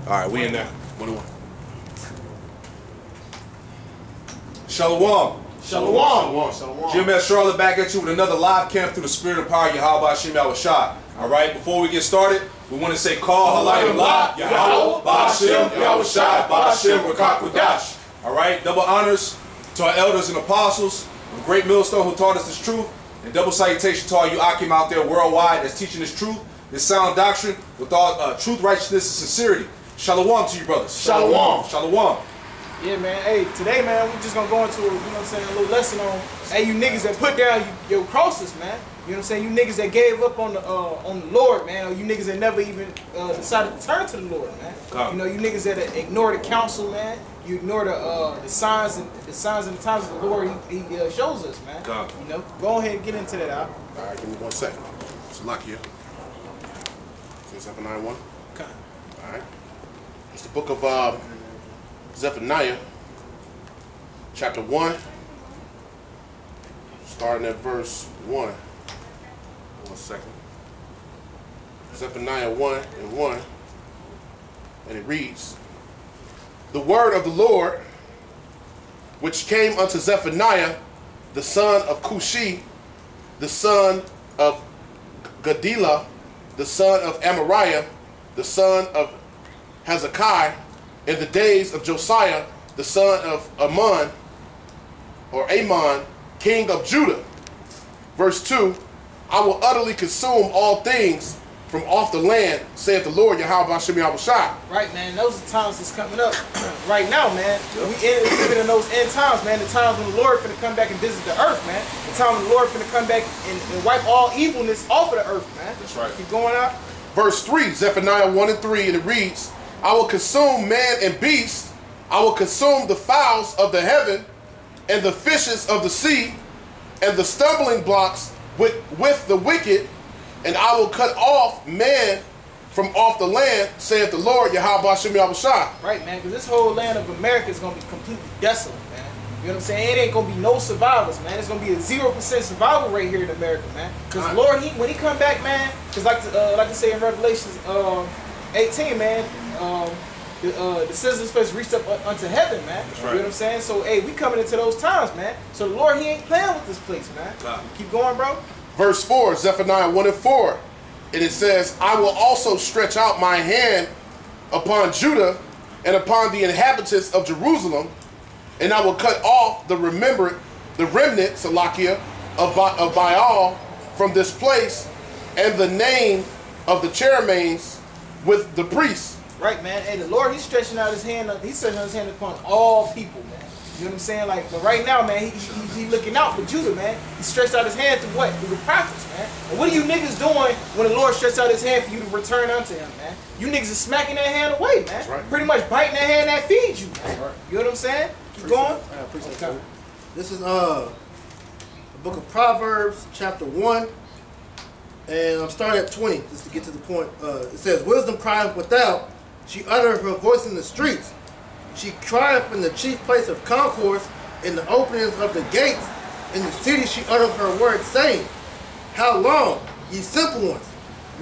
All right, we in there. 1-1. Shalom. Shalom. Shalom. Jim S. Charlotte back at you with another live camp through the spirit and power of Yahweh Hashem Yahushua. All right, before we get started, we want to say, Call Halayim Yahweh Hashem Yahushua Hashem Rakakudash. All right, double honors to our elders and apostles, the great millstone who taught us this truth, and double salutation to all you Akim out there worldwide that's teaching this truth, this sound doctrine with all truth, righteousness, and sincerity. Shalom to you, brothers. Shalom. Shalom. Yeah, man. Hey, today, man, we just gonna go into, a little lesson on, hey, you niggas that put down your crosses, man. You know what I'm saying? You niggas that gave up on the Lord, man, or you niggas that never even decided to turn to the Lord, man. God. You know, you niggas that ignore the counsel, man. You ignore the signs and the times of the Lord he shows us, man. God. You know, go ahead and get into that, Al. All right, give me 1 second. It's Lakia. 791. Okay. All right. It's the book of Zephaniah, chapter 1, starting at verse 1. 1 second. Zephaniah 1:1, and it reads, The word of the Lord, which came unto Zephaniah, the son of Cushi, the son of Gadilah, the son of Amariah, the son of Hezekiah, in the days of Josiah, the son of Amon, king of Judah. Verse 2, I will utterly consume all things from off the land, saith the Lord Yahweh Hashem Yahushua. Right, man. Those are times that's coming up right now, man. We living in those end times, man. The times when the Lord finna come back and visit the earth, man. The time when the Lord finna come back and wipe all evilness off of the earth, man. That's right. Keep going out. Verse 3, Zephaniah 1:3, and it reads, I will consume man and beast, I will consume the fowls of the heaven, and the fishes of the sea, and the stumbling blocks with the wicked, and I will cut off man from off the land, saith the Lord Yahweh Hashem Yahushua. Right, man, because this whole land of America is going to be completely desolate, man. You know what I'm saying? It ain't going to be no survivors, man. It's going to be a 0% survival rate here in America, man. Because the Lord, when he come back, man, because like to say in Revelations 18, man, the citizens first reached up unto heaven, man. That's right. right. You know what I'm saying? So, hey, we coming into those times, man. So the Lord, he ain't playing with this place, man. God. Keep going, bro. Verse 4, Zephaniah 1:4, and it says, I will also stretch out my hand upon Judah and upon the inhabitants of Jerusalem, and I will cut off the remnant, Salakia, of Baal from this place, and the name of the cherubims with the priests. Right, man. Hey, the Lord, he's stretching out his hand. He's stretching out his hand upon all people, man. You know what I'm saying? Like, but right now, man, he looking out for Judah, man. He stretched out his hand through what? Through the prophets, man. And what are you niggas doing when the Lord stretched out his hand for you to return unto him, man? You niggas is smacking that hand away, man. That's right. Pretty much biting that hand that feeds you, man. Right. You know what I'm saying? Keep going. Okay. This is the book of Proverbs, chapter 1, and I'm starting at 20, just to get to the point. It says, Wisdom crieth without, she uttereth her voice in the streets. She crieth in the chief place of concourse, in the openings of the gates. In the city she uttereth her word, saying, How long, ye simple ones,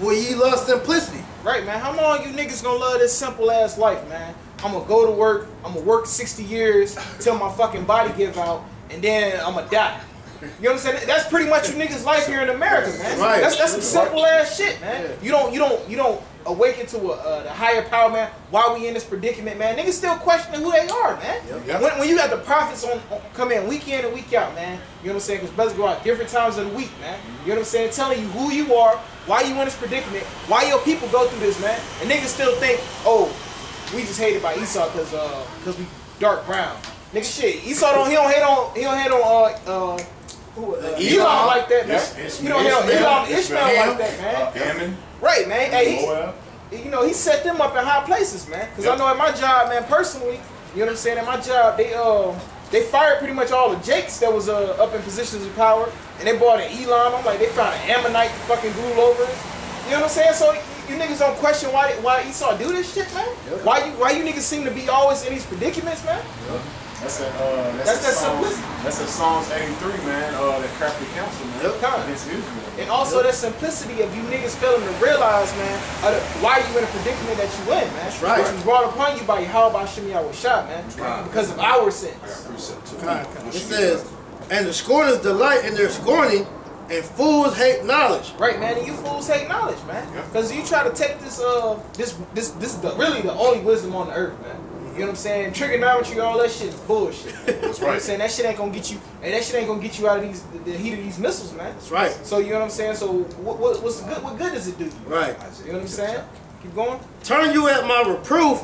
will ye love simplicity? Right, man. How long you niggas gonna love this simple ass life, man? I'm gonna go to work, I'm gonna work 60 years till my fucking body give out, and then I'm gonna die. You know what I'm saying? That's pretty much you niggas' life here in America, man. Right. That's some simple ass shit, man. You don't awaken to the higher power, man. Why we in this predicament, man? Niggas still questioning who they are, man. Yep. When you got the prophets on come in week in and week out, man. You know what I'm saying? Because brothers go out different times of the week, man. You know what I'm saying? Telling you who you are, why you in this predicament, why your people go through this, man. And niggas still think, oh, we just hated by Esau because we dark brown. Nigga, shit. Esau he don't hate on Elon like that, man. You don't hate on Elon Ishmael like that, man. Ammon. Right, man. Hey, he set them up in high places, man. Because I know at my job, man, personally, you know what I'm saying? At my job, they fired pretty much all the Jakes that was up in positions of power, and they brought in Elon. I'm like, they found an Ammonite to fucking rule over us. You know what I'm saying? So you niggas don't question why Esau do this shit, man. Why you niggas seem to be always in these predicaments, man. That's That's that simplicity. That's a Psalms 83, man. That crafty counsel, man. Yep. Against Israel. And also that simplicity of you niggas failing to realize, man, why you in a predicament that you in, man. That's right. Which was brought upon you by Yahweh Shem Yahushua, man. Because of our sins. It says, and the scorners delight in their scorning, and fools hate knowledge. Right, man, and you fools hate knowledge, man. Because you try to take this is really the only wisdom on the earth, man. You know what I'm saying? Trigonometry, all that shit is bullshit. Man. That's You know what I'm right. saying? That shit ain't gonna get you, and that shit ain't gonna get you out of the heat of these missiles, man. That's right. So you know what I'm saying? So what's good? What good does it do you? Right. You know what I'm saying? Keep going. Turn you at my reproof.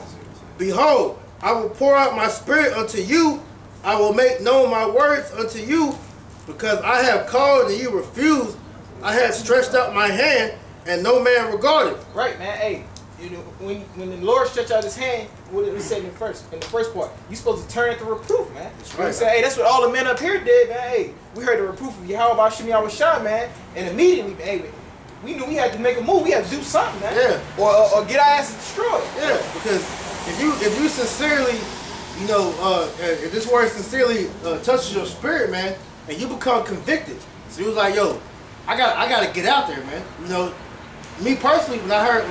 Behold, I will pour out my spirit unto you. I will make known my words unto you, because I have called and you refused. I have stretched out my hand, and no man regarded. Right, man. Hey, you know when the Lord stretch out His hand, what did He say in the first part? You supposed to turn at the reproof, man. That's right. Say, hey, that's what all the men up here did, man. Hey, we heard the reproof of Yahweh Shem Yahushua, man, and immediately, hey, we knew we had to make a move. We had to do something, man. Yeah. Or get our asses destroyed. Yeah, because if you sincerely, you know, if this word sincerely touches your spirit, man, and you become convicted, so he was like, yo, I gotta get out there, man. You know, me personally, when I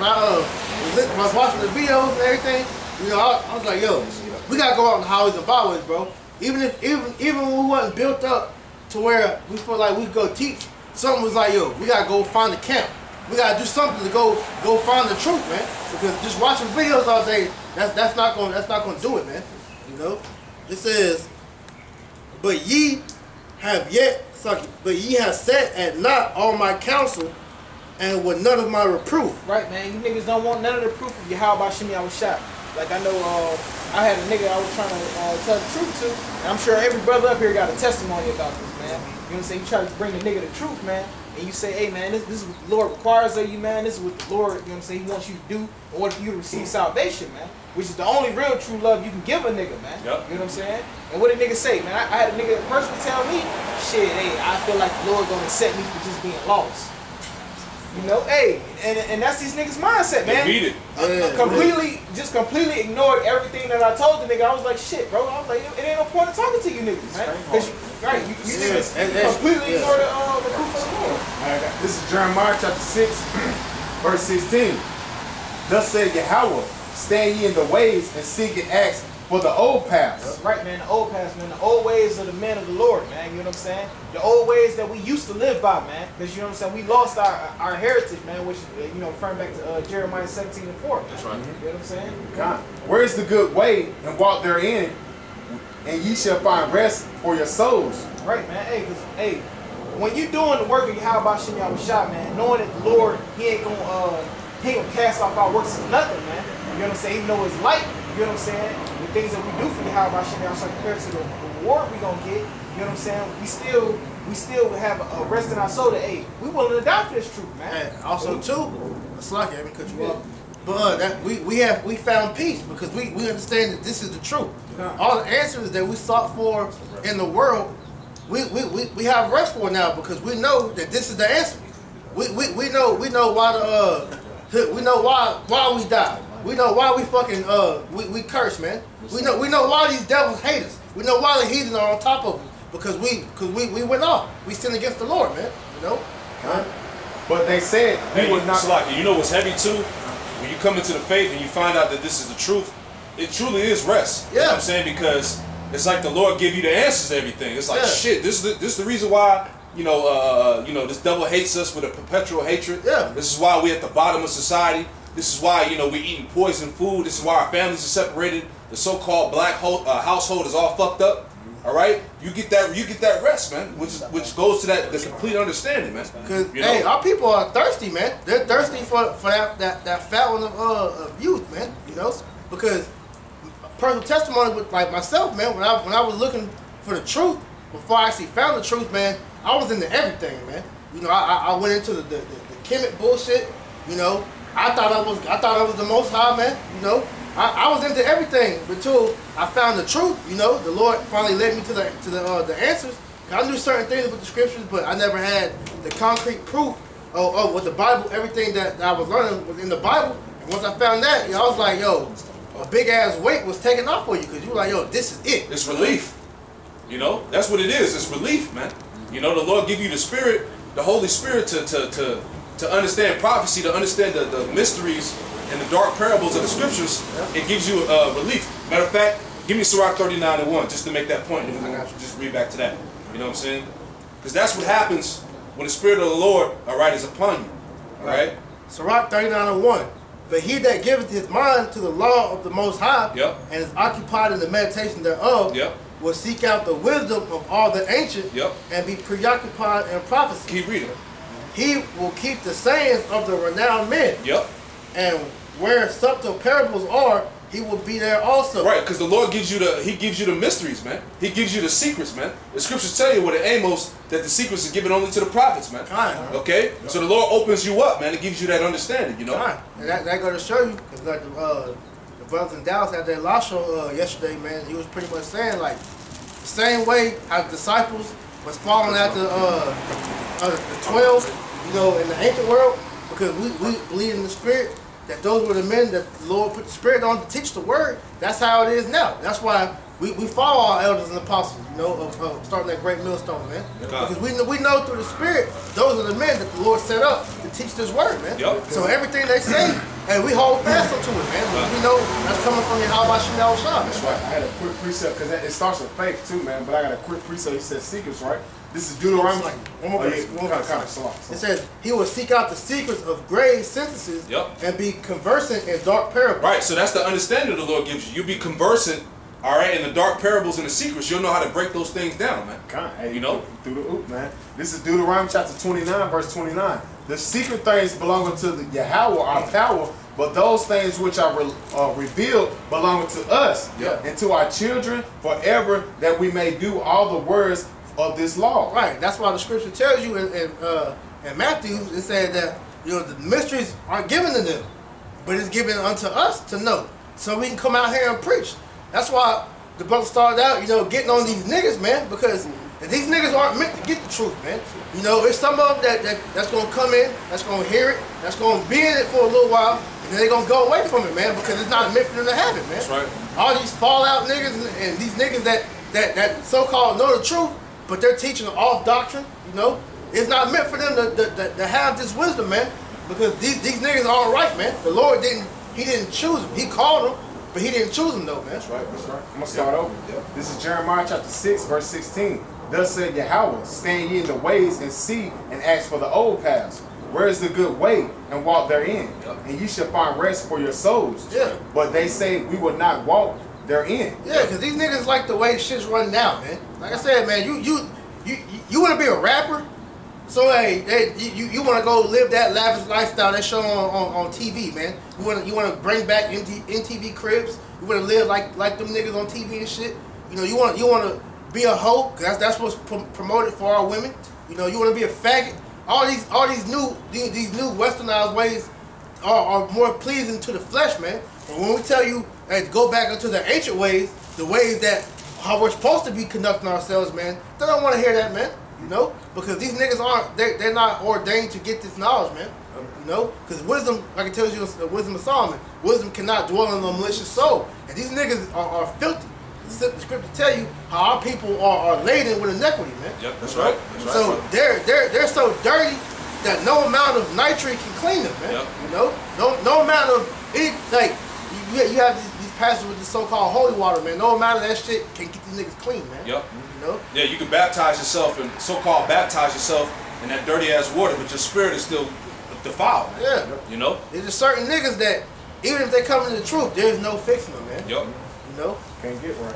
was watching the videos and everything, you know, I was like, yo, we gotta go out on the highways and byways, bro. Even when we wasn't built up to where we feel like we could go teach, something was like, yo, we gotta go find a camp. We gotta do something to go find the truth, man. Because just watching videos all day, that's not gonna do it, man. You know, it says, but ye have set at naught all my counsel, and with none of my reproof. Right, man. You niggas don't want none of the proof of Yahweh Shem Yahushua. Like I know, I had a nigga I was trying to tell the truth to, and I'm sure every brother up here got a testimony about this, man. You know what I'm saying? You try to bring the nigga the truth, man, and you say, hey, man, this is what the Lord requires of you, man. This is what the Lord, you know what I'm saying, He wants you to do in order for you to receive salvation, man. Which is the only real true love you can give a nigga, man. Yep. You know what I'm saying? And what did nigga say, man? I had a nigga personally tell me, shit, hey, I feel like the Lord gonna accept me for just being lost. You know, hey, and that's these niggas' mindset, man. Defeated. Completely ignored everything that I told the nigga. I was like, shit, bro. I was like, it ain't no point in talking to you niggas, man. Cause you niggas completely ignore the proof of the Lord. This is Jeremiah chapter 6, verse 16. Thus said Yahweh, stand ye in the ways and seek and ask for the old paths. Right, man, the old paths, man. The old ways of the men of the Lord, man. You know what I'm saying? The old ways that we used to live by, man. Because, you know what I'm saying, we lost our heritage, man, which, you know, referring back to Jeremiah 17:4. That's right. You know what I'm saying? God, where is the good way, and walk therein, and ye shall find rest for your souls. Right, man. Hey, because, hey, when you doing the work of Yahweh Shem Yahushua, man, knowing that the Lord, He ain't gonna cast off our works as nothing, man. You know what I'm saying? Even though it's light, you know what I'm saying? The things that we do for Yahweh Shem Yahushua compared to the reward we gonna get, you know what I'm saying? We still have a rest in our soul that, hey, we willing to die for this truth, man. And also too, it's like I haven't cut you off. But that we found peace because we understand that this is the truth. All the answers that we sought for in the world, we have rest for now because we know that this is the answer. We know why we know why we die. We know why we fucking we curse, man. We know why these devils hate us. We know why the heathen are on top of us because we went off. We sinned against the Lord, man. You know. But they said Hey, Salaki, you know what's heavy too? When you come into the faith and you find out that this is the truth, it truly is rest. You know what I'm saying? Because it's like the Lord give you the answers to everything. It's like shit. This is the reason why this devil hates us with a perpetual hatred. Yeah. This is why we're at the bottom of society. This is why we're eating poison food. This is why our families are separated. The so-called black household is all fucked up. All right, you get that rest, man, which goes to the complete understanding, man. Because hey, our people are thirsty, man. They're thirsty for that fountain of youth, man. You know, because personal testimony with like myself, man. When I was looking for the truth before I actually found the truth, man, I was into everything, man. You know, I went into the Kemet bullshit. You know, I thought I was the Most High, man. You know. I was into everything until I found the truth. You know, the Lord finally led me to the answers. I knew certain things with the scriptures, but I never had the concrete proof of what the Bible, everything that I was learning was in the Bible. And once I found that, I was like, yo, a big ass weight was taken off for you because you were like, yo, this is it. It's relief. You know, that's what it is. It's relief, man. You know, the Lord give you the Spirit, the Holy Spirit to understand prophecy, to understand the mysteries and the dark parables of the scriptures. It gives you relief. Matter of fact, give me Sirach 39:1 just to make that point, and we'll just read back to that. You know what I'm saying? Because that's what happens when the Spirit of the Lord, all right, is upon you. All right? Sirach 39:1. But he that giveth his mind to the law of the Most High, and is occupied in the meditation thereof, will seek out the wisdom of all the ancient, and be preoccupied in prophecy. Keep reading. He will keep the sayings of the renowned men. And where subtle parables are, he will be there also. Right, because the Lord gives you the mysteries, man. He gives you the secrets, man. The scriptures tell you what in Amos that the secrets are given only to the prophets, man. Okay? So the Lord opens you up, man. It gives you that understanding, you know. And that go to show you, because like the brothers in Dallas had their law show yesterday, man. He was pretty much saying like the same way how the disciples was following after the 12, you know, in the ancient world, because we believe in the Spirit. That those were the men that the Lord put the Spirit on to teach the Word. That's how it is now. That's why we follow our elders and apostles, you know, of starting that great millstone, man. Because we know through the Spirit, those are the men that the Lord set up to teach this Word, man. So everything they say, and we hold fast onto it, man. We know that's coming from Yahweh Shem Shah. That's right. I had a quick precept, because it starts with faith too, man. But I got a quick precept. He said secrets, right? This is Deuteronomy. One more It says, he will seek out the secrets of grave sentences and be conversant in dark parables. Right, so that's the understanding the Lord gives you. You'll be conversant, all right, in the dark parables and the secrets. You'll know how to break those things down, man. Hey, you know? Through the oop, man. This is Deuteronomy chapter 29, verse 29. The secret things belong to the Yahweh, our power, but those things which are revealed belong to us and to our children forever, that we may do all the words of this law. Right. That's why the scripture tells you in Matthew, it said that, you know, the mysteries aren't given to them, but it's given unto us to know, so we can come out here and preach. That's why the brother started out, you know, getting on these niggas, man, because these niggas aren't meant to get the truth, man. You know, it's some of them that's gonna come in, that's gonna hear it, that's gonna be in it for a little while, and then they're gonna go away from it, man, because it's not meant for them to have it, man. That's right. All these fallout niggas and these niggas that so-called know the truth, but they're teaching an off doctrine, you know. It's not meant for them to have this wisdom, man, because these niggas aren't right, man. The Lord didn't choose them. He called them, but he didn't choose them, though, man. That's right. I'm going to start over. This is Jeremiah chapter 6, verse 16. Thus said Yahweh, stand ye in the ways and see and ask for the old paths. Where is the good way, and walk therein? And ye shall find rest for your souls. But they say we will not walk therein. Because these niggas like the way shit's running now, man. Like I said, man, you want to be a rapper, so hey, you want to go live that lavish lifestyle they show on TV, man. You want to bring back MTV Cribs. You want to live like them niggas on TV and shit. You know, you want to be a hoe. That's what's promoted for our women. You know, you want to be a faggot. All these new westernized ways are more pleasing to the flesh, man. But when we tell you, hey, to go back into the ancient ways, the ways that how we're supposed to be conducting ourselves, man, they don't want to hear that, man. You know, because these niggas they're not ordained to get this knowledge, man. You know, because wisdom, like it tells you, the wisdom of Solomon, wisdom cannot dwell in a malicious soul, and these niggas are filthy. The scripture tell you how our people are laden with iniquity, man. That's right. So they're so dirty that no amount of nitrate can clean them, man. You know, no amount of any, like you have these pastors with this so-called holy water, man. No amount of that shit can get these niggas clean, man. You know? Yeah, you can baptize yourself and so-called baptize yourself in that dirty ass water, but your spirit is still defiled, man. You know? There's just certain niggas that even if they come into the truth, there's no fixing them, man. You know? Can't get right.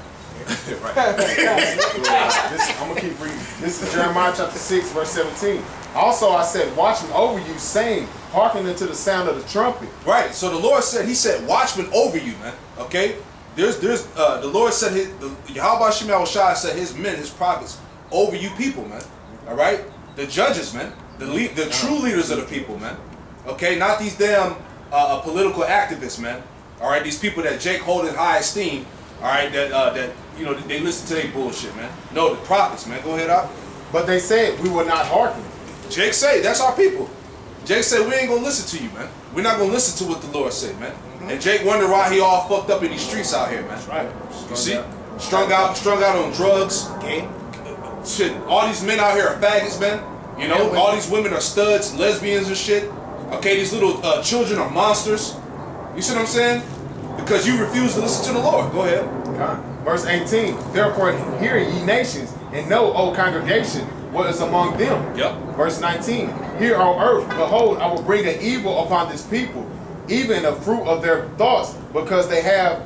I'm going to keep reading. This is Jeremiah chapter 6, verse 17. Also I said, watchmen over you, saying, hearken unto the sound of the trumpet. Right. So the Lord said, he said, watchmen over you, man. Okay? The Lord said, Yahweh Shem Shai said his men, his prophets, over you people, man. All right? The judges, man. The true leaders of the people, man. Okay? Not these damn political activists, man. All right? These people that Jake hold in high esteem. All right? That you know, they listen to their bullshit, man. No, the prophets, man. Go ahead, Op. But they said we will not hearken. Jake say, that's our people. Jake said, we ain't going to listen to you, man. We're not going to listen to what the Lord said, man. And Jake wonder why he all fucked up in these streets out here, man. That's right. You see? Strung out on drugs. Gay. Shit, all these men out here are faggots, man. You know, all these women are studs, lesbians and shit. Okay, these little children are monsters. You see what I'm saying? Because you refuse to listen to the Lord. Go ahead. Verse 18. Therefore hear ye nations, and know, O congregation, what is among them. Yep. Verse 19. Hear, O earth, behold, I will bring an evil upon this people, even the fruit of their thoughts, because they have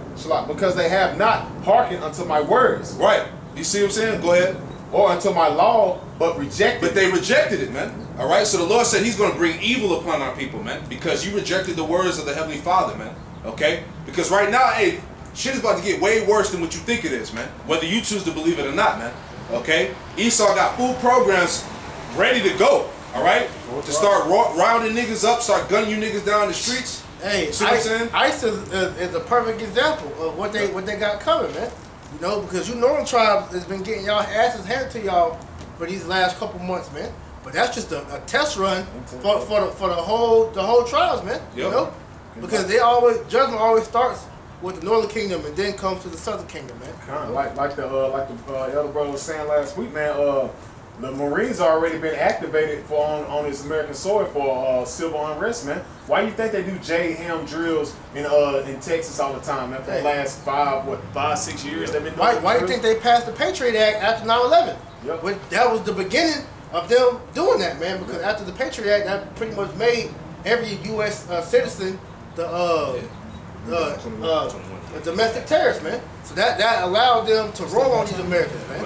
not hearkened unto my words. Right. You see what I'm saying? Go ahead. Or unto my law, but rejected. But they rejected it, man. All right. So the Lord said He's going to bring evil upon our people, man, because you rejected the words of the Heavenly Father, man. Okay. Because right now, hey, shit is about to get way worse than what you think it is, man. Whether you choose to believe it or not, man. Okay. Esau got full programs ready to go. All right. To start rounding niggas up, start gunning you niggas down the streets. Hey, see what I'm saying? ICE is a perfect example of what they got coming, man. You know, because you Northern Tribes has been getting y'all asses handed to y'all for these last couple months, man. But that's just a test run for the whole tribes, man. Yep. You know, because judgment always starts with the Northern Kingdom and then comes to the Southern Kingdom, man. Kind of like the elder brother was saying last week, man. The Marines already been activated on this American soil for civil unrest, man. Why you think they do J-Ham drills in Texas all the time, man? For the last 5-6 years they've been doing. Why do you think they passed the Patriot Act after 9/11? Yep. That was the beginning of them doing that, man. Because after the Patriot Act, that pretty much made every U.S. Citizen the domestic terrorist, man. So that allowed them to roll on these Americans, man.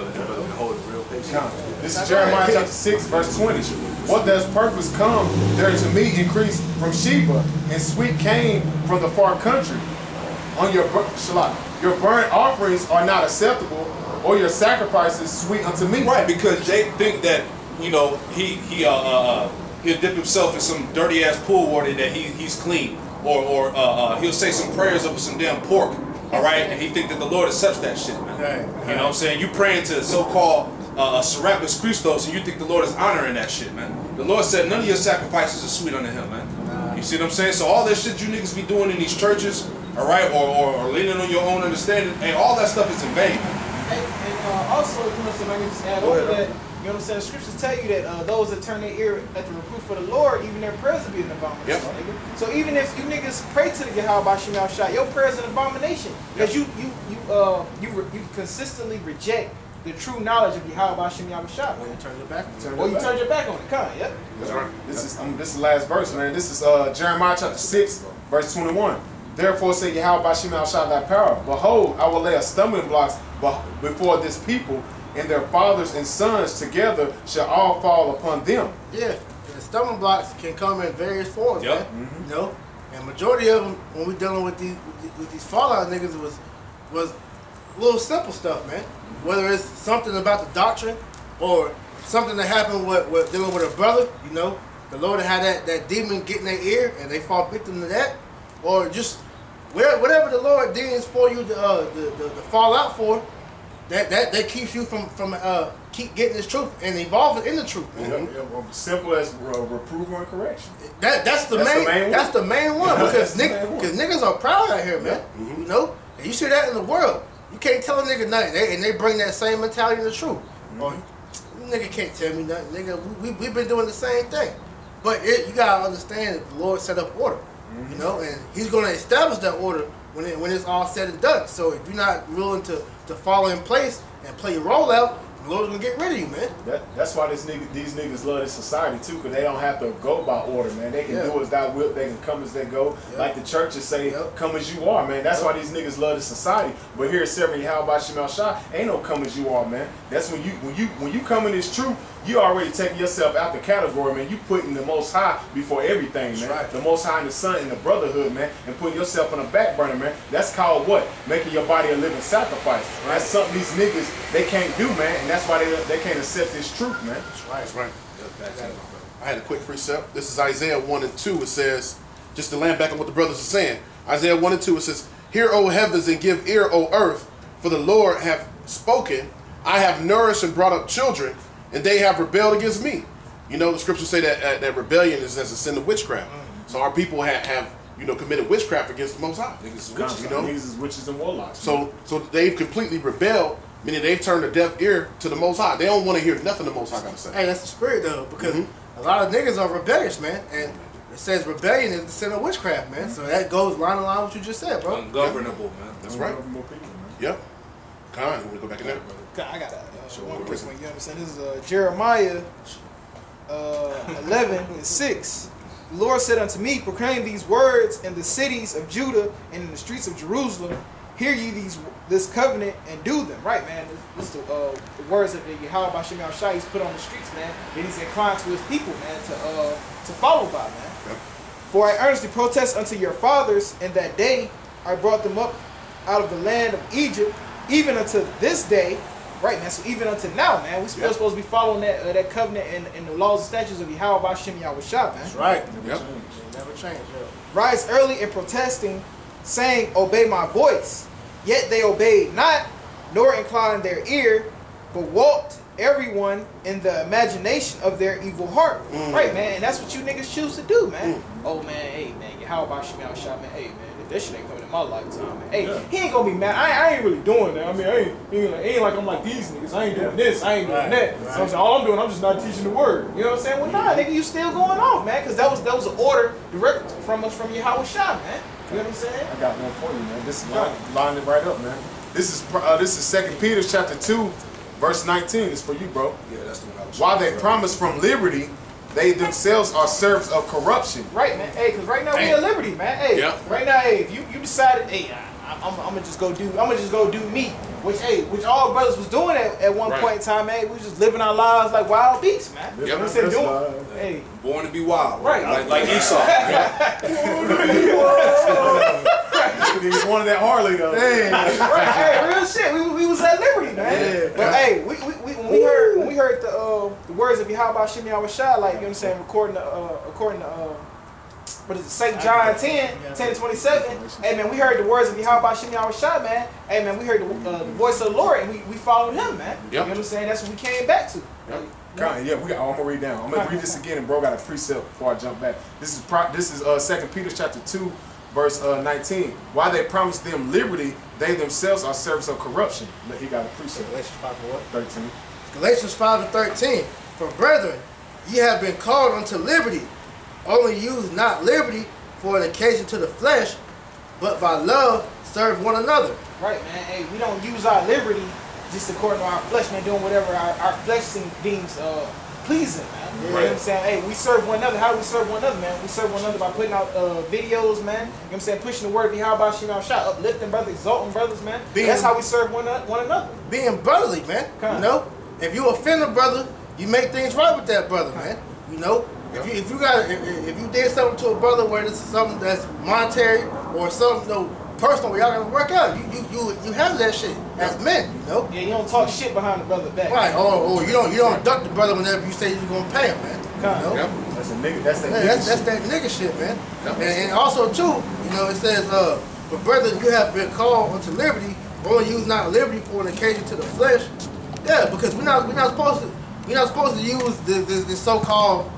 This is Jeremiah chapter 6, verse 20. What does purpose come there to me increase from Sheba, and sweet cane from the far country? On your burnt offerings are not acceptable, or your sacrifices sweet unto me. Right, because Jake think that, you know, he'll dip himself in some dirty ass pool water that he's clean, or he'll say some prayers over some damn pork. All right, and he think that the Lord accepts that shit, man. Right. You know what I'm saying? You praying to so-called Serapis Christos, and you think the Lord is honoring that shit, man. The Lord said none of your sacrifices are sweet unto Him, man. You see what I'm saying? So all that shit you niggas be doing in these churches, all right, or leaning on your own understanding, hey, all that stuff is in vain, man. And also, you know, so I can just add over that. You know what I'm saying? The scriptures tell you that those that turn their ear at the reproof of the Lord, even their prayers will be an abomination. Yep. So even if you niggas pray to the Yahweh Bashim Yahushua, your prayers an abomination because you consistently reject the true knowledge of Yahweh Bashim Yahushua. When you turn your back, you turn your back on it. Come on, yeah. This is the last verse, man. This is Jeremiah chapter 6, verse 21. Therefore say Yahweh Bashim Yahushua thy power. Behold, I will lay a stumbling block before this people, and their fathers and sons together shall all fall upon them. Yeah, and the stumbling blocks can come in various forms, Yep. man. You know, and majority of them, when we're dealing with these fallout niggas, was little simple stuff, man. Whether it's something about the doctrine or something that happened with dealing with a brother, you know, the Lord had that demon get in their ear and they fall victim to that, or just whatever the Lord deems for you to fall out for. That keeps you from keep getting this truth and evolving in the truth, man. Simple as reproval and correction. That's the main one because niggas are proud out here, man. You know, and you see that in the world. You can't tell a nigga nothing, and they bring that same mentality in the truth. Nigga can't tell me nothing, nigga. We've been doing the same thing, but you gotta understand that the Lord set up order, you know, and He's gonna establish that order when it's all said and done. So if you're not willing to follow in place and play your role out, the Lord's gonna get rid of you, man. That's why these niggas love this society too, because they don't have to go by order, man. They can do as thou wilt, they can come as they go. Like the churches say, come as you are, man. That's why these niggas love this society. But here at Seven Yahweh Shemel Shah, ain't no come as you are, man. That's when you come in this truth, you already taking yourself out the category, man. You putting the Most High before everything, man. Right. The Most High and the Son and the brotherhood, man, and putting yourself on the back burner, man. That's called what? Making your body a living sacrifice. Right. That's something these niggas, they can't do, man, and that's why they can't accept this truth, man. That's right. I had a quick precept. This is Isaiah 1 and 2. It says, just to land back on what the brothers are saying, Isaiah 1 and 2, it says, hear, O heavens, and give ear, O earth, for the Lord hath spoken. I have nourished and brought up children, and they have rebelled against me. You know, the scriptures say that rebellion is as a sin of witchcraft. So our people have committed witchcraft against the Most High. Niggas is Witches, witches. know? Niggas is witches and warlocks. So they've completely rebelled, meaning they've turned a deaf ear to the Most High. They don't want to hear nothing the Most High got to say. Hey, that's the spirit though, because a lot of niggas are rebellious, man, and it says rebellion is the sin of witchcraft, man. So that goes line in line with what you just said, bro. Ungovernable, man. That's right. More people, man. Yep. Khan, you want to go back in there? I got one quick one. You understand? This is Jeremiah 11:6. The Lord said unto me, proclaim these words in the cities of Judah and in the streets of Jerusalem. Hear ye this covenant and do them. Right, man. This is the words that Yahweh Bashim Yahushua he's put on the streets, man. And he's inclined to his people, man, to follow by, man. Yep. For I earnestly protest unto your fathers in that day I brought them up out of the land of Egypt, even unto this day. Right, man. So even until now, man, we still supposed to be following that covenant and the laws and statutes of Yahweh Bashim Yahushua, man. That's right. Yep. Never change, yo. Rise early in protesting, saying, obey my voice. Yet they obeyed not, nor inclined their ear, but walked everyone in the imagination of their evil heart. Right, man, and that's what you niggas choose to do, man. Oh, man, hey, man, how about Shimei Shot, man? Hey, man, if that shit ain't coming in my lifetime, man. Hey, he ain't gonna be mad. I ain't really doing that. I mean, it ain't like I'm like these niggas. I ain't doing this. I ain't doing that. So I'm saying, all I'm doing, I'm just not teaching the word. You know what I'm saying? Well, nah, nigga, you still going off, man, because that was an order direct from us, from Yahweh Shah, man. You know what I'm saying? I got one for you, man. This is line it right up, man. This is 2 Peter chapter 2, verse 19. It's for you, bro. Yeah, that's the one I was While they promise from liberty, they themselves are servants of corruption. Right, man. Hey, because right now we at liberty, man. Hey, right now, hey, if you decided, hey, I'm gonna just go do me. Which all brothers was doing at one point in time, man. We was just living our lives like wild beasts, man. You know what I'm saying? Hey, born to be wild. Right. Like Esau. He wanted that Harley though. right, hey, real shit. We was at liberty, man. Yeah. But hey, when we heard the words of Yahweh Shimei Yahushua, like, you know what I'm saying, according to what is it, St. John 10:27. Hey man, we heard the words of Yahweh Shimei Yahushua, man. Hey man, we heard the voice of the Lord, and we followed him, man. You know what I'm saying? That's what we came back to. I'm gonna read down. I'm gonna read this again, and bro got a precept before I jump back. This is 2 Peter chapter 2, verse 19. While they promise them liberty, they themselves are servants of corruption. But he got a precept. Galatians 5:13. 13. Galatians 5:13. For brethren, ye have been called unto liberty. Only use not liberty for an occasion to the flesh, but by love serve one another. Right, man. Hey, we don't use our liberty just according to our flesh, man, doing whatever our flesh deems pleasing, man. You know what I'm saying? Hey, we serve one another. How do we serve one another, man? We serve one another by putting out videos, man. You know what I'm saying? Pushing the word of Yahweh Shimei Yahushua, uplifting brothers, exalting brothers, man. That's how we serve one another. Being Brotherly, man. You know? If you offend a brother, you make things right with that brother, man. You know? If you did something to a brother where it's something that's monetary or something personal where y'all gotta work out, you have that shit as men, you know? Yeah, you don't talk shit behind the brother back. Right, or you don't duck the brother whenever you say you're gonna pay him, man. You know? That's a nigga. That's that nigga shit, man. And also too, you know, it says, for brethren, you have been called unto liberty, only use not liberty for an occasion to the flesh. Yeah, because we're not supposed to use this so-called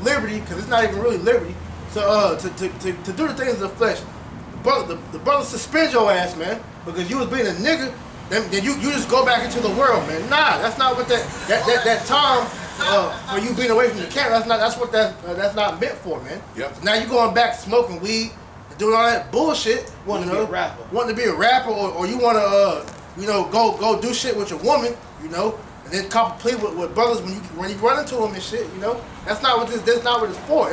liberty, because it's not even really liberty, to do the things of the flesh. The brother suspend your ass, man, because you was being a nigga. Then you just go back into the world, man. Nah, that's not what that time for you being away from the camp. That's what that's not meant for, man. Yep. So now you going back smoking weed, doing all that bullshit. Wanting to be a rapper. Wanting to be a rapper, or you want to go do shit with your woman, you know. And then complete with brothers when you run into them and shit, you know. That's not what it's for.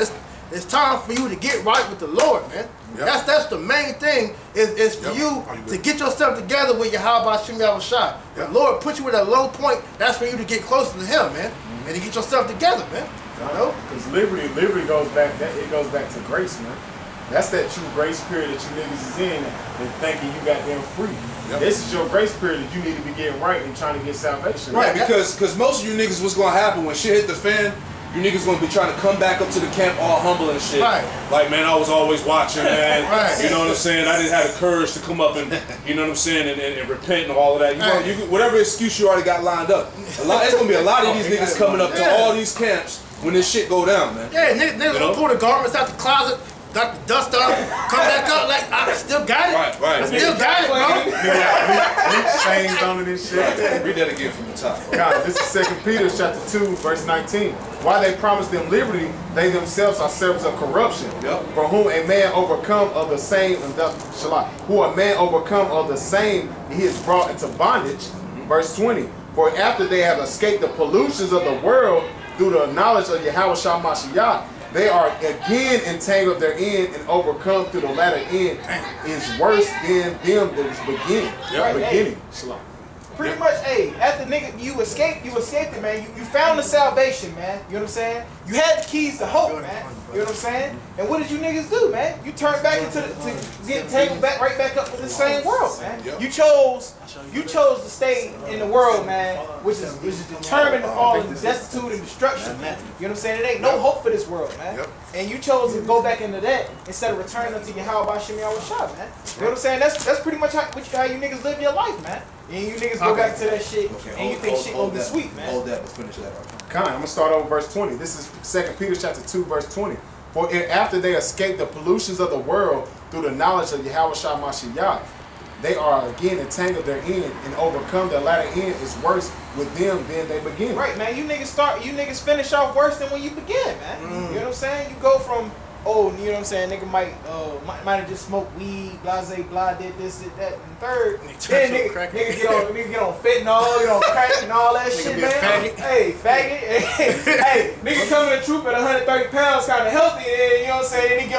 It's time for you to get right with the Lord, man. Yep. That's the main thing is for you to get yourself together with Yahweh Shimei Yahushua. The Lord put you at a low point. That's for you to get closer to Him, man, and to get yourself together, man. You know? Because liberty goes back. It goes back to grace, man. That's that true grace period that you niggas is in and thinking you got them free. Yep. This is your grace period that you need to be getting right and trying to get salvation. Right, because most of you niggas, what's gonna happen when shit hit the fan? You niggas gonna be trying to come back up to the camp all humble and shit. Right. Like, man, I was always watching, man. Right. You know what I'm saying? I didn't have the courage to come up and, you know what I'm saying, and repent and all of that. You know, whatever excuse you already got lined up. There's gonna be a lot of these niggas coming up to all these camps when this shit go down, man. Yeah, niggas gonna pull the garments out the closet, knock the dust off, come back up like I still got it. Right. I still got it, bro. Nigga, stains on it and shit. Read that again from the top. God, this is 2 Peter chapter 2, verse 19. While they promise them liberty, they themselves are servants of corruption. Yep. For whom a man overcome of the same, who a man overcome of the same, he is brought into bondage. Verse 20. For after they have escaped the pollutions of the world through the knowledge of Yahweh Shah Mashiach, they are again entangled therein and overcome through the latter end is worse than them that was beginning. Yep. Beginning. Shalom. Pretty much, hey, after nigga, you escaped it, man. You found the salvation, man. You know what I'm saying? You had the keys to hope, man. You know what I'm saying? And what did you niggas do, man? You turned back into to get tangled back right back up with the same world, man. Yep. You chose to stay in the world, man, which is determined to fall into destitute and destruction, man. You know what I'm saying? It ain't no hope for this world, man. Yep. And you chose to go back into that instead of returning unto Yahweh Bashim Yahweh Shah, man. You know what I'm saying? That's pretty much how you niggas live your life, man. And you niggas go back to that shit, and you think shit gonna be sweet, man. Hold that, but finish that. Come on, I'm gonna start over verse 20. This is 2 Peter chapter 2, verse 20. For after they escape the pollutions of the world through the knowledge of Yahweh Shah Mashiach, they are again entangled therein and overcome. The latter end is worse with them than they begin. Right, man. You niggas finish off worse than when you begin, man. You know what I'm saying? You go from, oh, you know what I'm saying? Nigga might have just smoked weed, blase, blah, did this, did that, and third. Then nigga get on fentanyl, get on crack and all that shit, man. Hey, faggot. Hey, nigga come to the troop at 130 pounds, kind of healthy, and you know what I'm saying?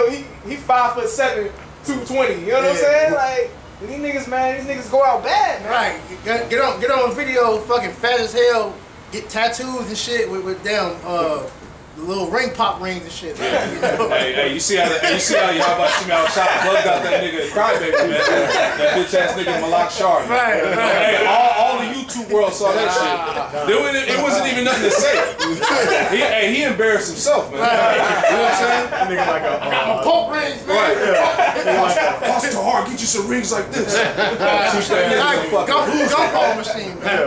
He 5'7", 220. You know what I'm saying? Like. These niggas, man, these niggas go out bad, man. Right, get on video, fucking fat as hell, get tattoos and shit with them, the little ring pop rings and shit, man. You know? Hey, you see how Yahweh Shah Mashiach plugged out that nigga Crybaby, man. That bitch ass nigga Malak Shar. Right. Hey, all the YouTube world saw that shit. It wasn't even nothing to say. He embarrassed himself, man. Right. You know what I'm saying? That nigga like a Got my Pope rings, man. Pastor Hard, get you some rings like this. Gumball machine, man.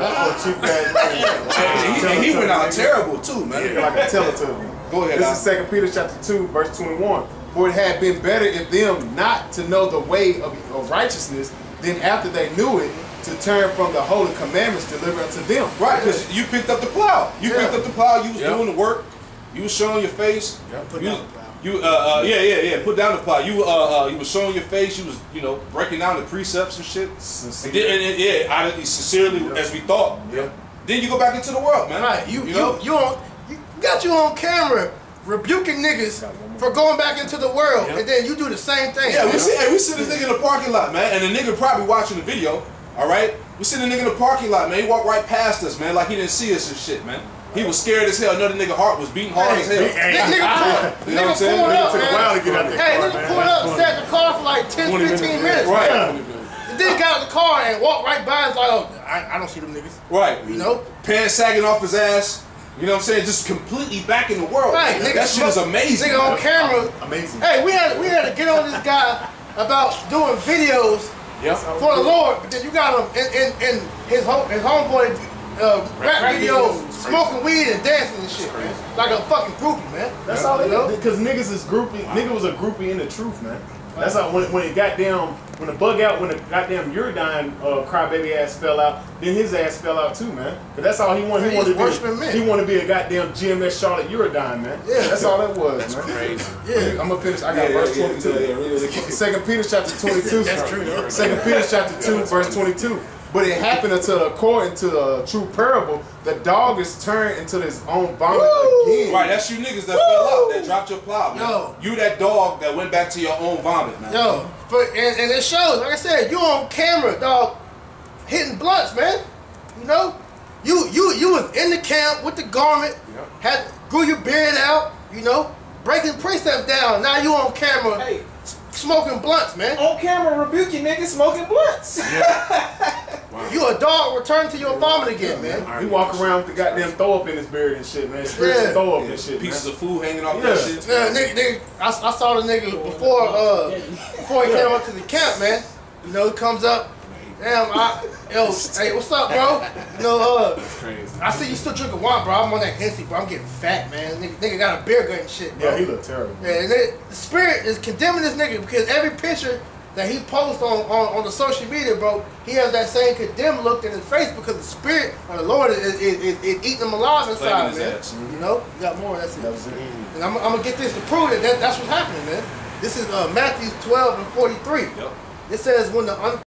And he went out terrible too, man. like a Teletubby. Go ahead. This is 2 Peter chapter 2, verse 21. For it had been better if them not to know the way of righteousness than after they knew it to turn from the holy commandments delivered unto them. Right, because you picked up the plow. You picked up the plow. You was doing the work. You was showing your face. Put down the plow. Put down the plow. You was showing your face. You was, breaking down the precepts and shit. And sincerely as we thought. Yeah. Then you go back into the world, man. Right, you got you on camera rebuking niggas for going back into the world, and then you do the same thing. Yeah, we see this nigga in the parking lot, man, and the nigga probably watching the video. All right, we see the nigga in the parking lot, man. He walked right past us, man, like he didn't see us and shit, man. He was scared as hell. Another nigga heart was beating hard as hell. Nigga You know what I'm saying? pulled up, Took a while to get out there. Hey, nigga pulled up and sat in the car for like 10, 15 minutes. Right. And then got out the car and walked right by us like, oh, I don't see them niggas. Right. You know? Pants sagging off his ass. You know what I'm saying? Just completely back in the world. Right. Man. That shit is amazing. Nigga on camera. Amazing. Hey, we had to get on this guy about doing videos for the Lord, but then you got him in his homeboy rap videos, smoking weed and dancing and shit, man. Like a fucking groupie, man. That's all they know. Because niggas is groupie. Nigga was a groupie in the truth, man. That's how when the goddamn Uridine crybaby ass fell out, then his ass fell out too, man. But that's all he wanted. He wanted to be a goddamn GMS Charlotte Uridine, man. Yeah, that's all that was, man. Crazy. Yeah, I'm gonna finish. I got verse 22. 2 Peter chapter 22. That's true, though. 2 Peter chapter 2, verse 22. But it happened according to the true parable, the dog is turned into his own vomit again. Right, that's you niggas that fell out, that dropped your plow, man. Yo. You that dog that went back to your own vomit, man. Yo, and it shows, like I said, you on camera, dog, hitting blunts, man. You know? You was in the camp with the garment, grew your beard out, you know, breaking precepts down. Now you on camera smoking blunts, man. On camera rebuking niggas smoking blunts. You a dog, return to your vomit again, man. He walk around with the goddamn throw up in his beard and shit, man. Spiritual throw up and shit, Pieces man. of food hanging off that shit. Nigga, I saw the nigga before he came up to the camp, man. You know, he comes up. Damn, Yo, hey, what's up, bro? You know, Crazy. I see you still drinking wine, bro. I'm on that Hennessy, bro. I'm getting fat, man. Nigga got a beer gut and shit, bro. Yeah, he look terrible. Yeah, and the spirit is condemning this nigga because every picture that he posts on the social media, bro, he has that same condemned look in his face because the spirit of the Lord is eating him alive inside, his man. ass. You know, you got more. That's it. That was it. And I'm gonna get this to prove that's what's happening, man. This is Matthew 12 and 43. Yep. It says when the